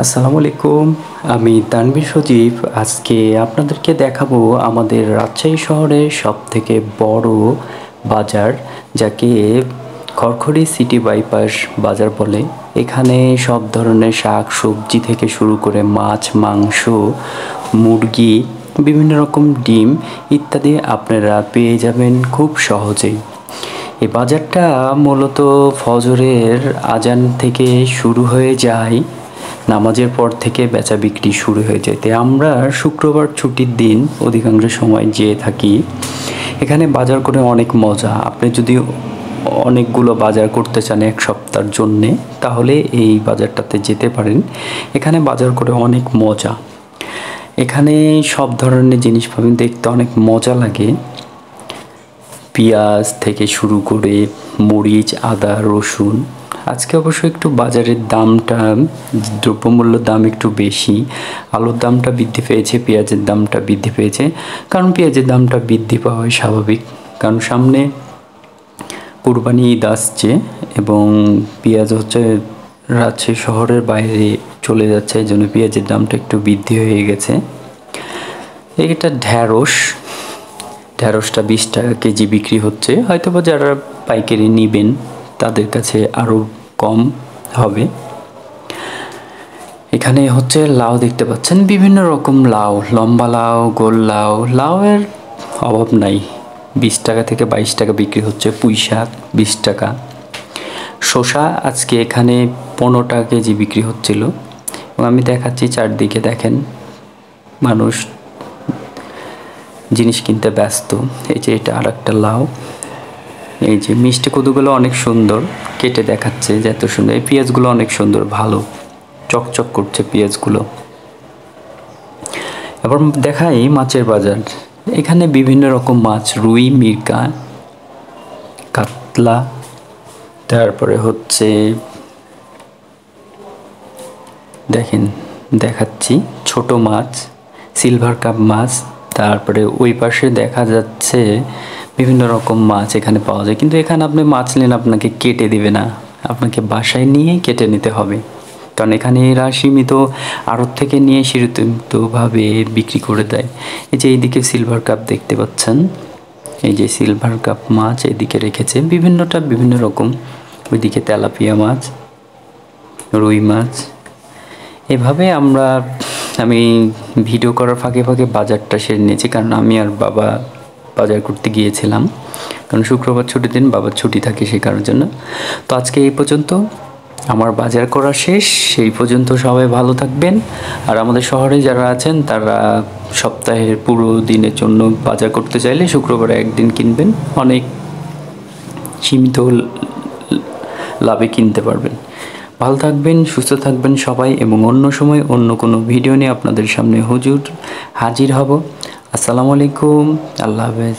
আসসালামু আলাইকুম। আমি তানভীর সজীব। আজকে আপনাদেরকে দেখাবো আমাদের রাজশাহী শহরের সবথেকে বড় বাজার, যাকে খড়খড়ি সিটি বাইপাস বাজার বলে। এখানে সব ধরনের শাক সবজি থেকে শুরু করে মাছ, মাংস, মুরগি, বিভিন্ন রকম ডিম ইত্যাদি আপনারা পেয়ে যাবেন খুব সহজেই। এই বাজারটা মূলত ফজরের আজান থেকে শুরু হয়ে যায়, নামাজের পর থেকে বেচা বিক্রি শুরু হয়ে যায়। তাই আমরা শুক্রবার ছুটির দিন অধিকাংশ সময় যেয়ে থাকি। এখানে বাজার করে অনেক মজা। আপনি যদি অনেকগুলো বাজার করতে চান এক সপ্তাহের জন্যে, তাহলে এই বাজারটাতে যেতে পারেন। এখানে বাজার করে অনেক মজা। এখানে সব ধরনের জিনিস পাবেন, দেখতে অনেক মজা লাগে। পেঁয়াজ থেকে শুরু করে মরিচ, আদা, রসুন। আজকে অবশ্য একটু বাজারের দামটা, দ্রব্যমূল্যের দাম একটু বেশি। আলুর দামটা বৃদ্ধি পেয়েছে, পেঁয়াজের দামটা বৃদ্ধি পেয়েছে। কারণ পেঁয়াজের দামটা বৃদ্ধি পাওয়াই স্বাভাবিক, কারণ সামনে কুরবানি ঈদ আসছে এবং পেঁয়াজ হচ্ছে রাজশাহী শহরের বাইরে চলে যাচ্ছে, এই জন্য পেঁয়াজের দামটা একটু বৃদ্ধি হয়ে গেছে। এটা ঢ্যাঁড়সটা 20 টাকা কেজি বিক্রি হচ্ছে। হয়তোবা যারা পাইকারি নেবেন তাদের কাছে আরও কম হবে। এখানে হচ্ছে লাউ দেখতে পাচ্ছেন, বিভিন্ন রকম লাউ, লম্বা লাউ, গোল লাউ। লাউয়ের অভাব নাই, 20 টাকা থেকে 22 টাকা বিক্রি হচ্ছে। পুঁই শাক 20 টাকা। শসা আজকে এখানে 15 টাকা কেজি বিক্রি হচ্ছিল। এবং আমি দেখাচ্ছি চারদিকে, দেখেন মানুষ জিনিস কিনতে ব্যস্ত। এই যে এটা আর একটা লাউ। এই যে মিষ্টি কদুগুলো অনেক সুন্দর, কেটে দেখাচ্ছে যে এত সুন্দর। এই পেঁয়াজগুলো অনেক সুন্দর, ভালো চকচক করছে পেঁয়াজগুলো। এবার দেখাই মাছের বাজার। এখানে বিভিন্ন রকম মাছ, রুই, মিরকা, কাতলা, তারপরে হচ্ছে দেখেন দেখাচ্ছি ছোট মাছ, সিলভার কাপ মাছ। তারপরে ওই পাশে দেখা যাচ্ছে বিভিন্ন রকম মাছ এখানে পাওয়া যায়। কিন্তু এখানে আপনি মাছ নেন, আপনাকে কেটে দিবে না, আপনাকে বাসায় নিয়ে কেটে নিতে হবে। কারণ এখানে এরা সীমিত আড়ত থেকে নিয়ে সীমিতভাবে বিক্রি করে দেয়। এই যে এইদিকে সিলভার কাপ দেখতে পাচ্ছেন, এই যে সিলভার কাপ মাছ এদিকে রেখেছে, বিভিন্নটা বিভিন্ন রকম। ওইদিকে তেলাপিয়া মাছ, রুই মাছ। এভাবে আমি ভিডিও করার ফাঁকে ফাঁকে বাজারটা সেরে নিয়েছি, কারণ আমি আর বাবা বাজার করতে গিয়েছিলাম। কারণ শুক্রবার ছুটির দিন, বাবার ছুটি থাকে সেই কারণের জন্য। তো আজকে এই পর্যন্ত, আমার বাজার করা শেষ। সেই পর্যন্ত সবাই ভালো থাকবেন। আর আমাদের শহরে যারা আছেন তারা সপ্তাহের পুরো দিনের জন্য বাজার করতে চাইলে শুক্রবারে একদিন কিনবেন, অনেক সীমিত লাভে কিনতে পারবেন। ভালো থাকবেন, সুস্থ থাকবেন সবাই, এবং অন্য সময় অন্য কোনো ভিডিও নিয়ে আপনাদের সামনে হাজির হব। আসসালামু আলাইকুম, আল্লাহ হাফেজ।